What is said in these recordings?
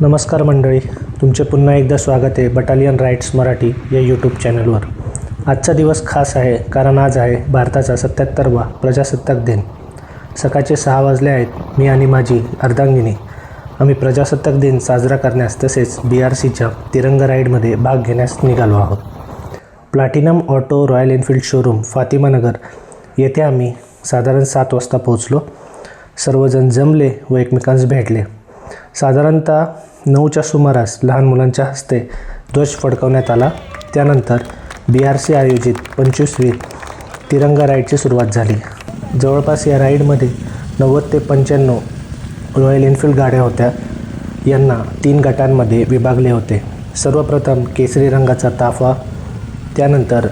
नमस्कार मंडळी, तुमचे पुन्हा एकदा स्वागत आहे बटालियन राईट्स मराठी या यूट्यूब चॅनलवर। आजचा दिवस खास आहे कारण आज आहे भारताचा 77वा प्रजासत्ताक दिन। सकाळचे 6 वाजले आहेत। मी आणि माझी अर्धांगिनी आम्ही प्रजासत्ताक दिन साजरा करण्यास तसेच BRCच्या तिरंगा राईडमध्ये भाग घेण्यास निघालो आहोत। Platinum auto Royal Enfield showroom Fatimanagar येथे आम्ही साधारण 7 वाजता पोहोचलो। सर्वजण जमले व एकमेकांस भेटले। साधारणतः 9च्या सुमारास लहान मुलांच्या हस्ते ध्वज फडकवण्यात आला। त्यानंतर BRC आयोजित 25वी तिरंगा राईडची सुरुवात झाली। जवळपास या राईडमध्ये 90 ते 95 रॉयल एनफील्ड गाड्या होत्या। यांना 3 गटांमध्ये विभागले होते। सर्वप्रथम केसरी रंगाचा ताफा, त्यानंतर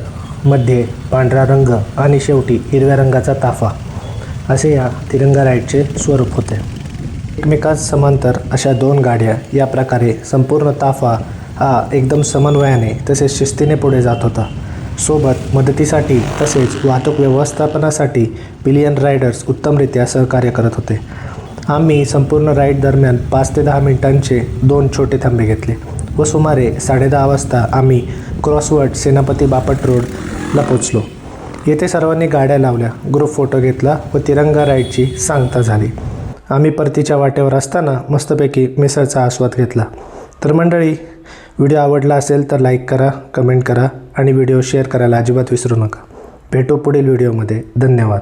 मध्ये पांढरा रंग आणि शेवटी हिरव्या रंगाचा ताफा असे या तिरंगा राईडचे स्वरूप होते। एकमेकांस समांतर अशा 2 गाड्या या प्रकारे संपूर्ण ताफा हा एकदम समन्वयाने तसेच शिस्तीने पुढे जात होता। सोबत मदतीसाठी तसेच वाहतूक व्यवस्थापनासाठी पिलियन रायडर्स उत्तमरित्या सहकार्य करत होते। आम्ही संपूर्ण राईड दरम्यान 5 ते 10 मिनिटांचे 2 छोटे थांबे घेतले व सुमारे 10:30 वाजता आम्ही क्रॉसवर्ड सेनापती बापट रोडला पोचलो। येथे सर्वांनी गाड्या लावल्या, ग्रुप फोटो घेतला व तिरंगा राईडची सांगता झाली। आम्ही परतीच्या वाटेवर असताना मस्तपैकी मिसळचा आस्वाद घेतला। तर मंडळी, व्हिडिओ आवडला असेल तर लाईक करा, कमेंट करा आणि व्हिडिओ शेअर करायला अजिबात विसरू नका। भेटू पुढील व्हिडिओमध्ये। धन्यवाद।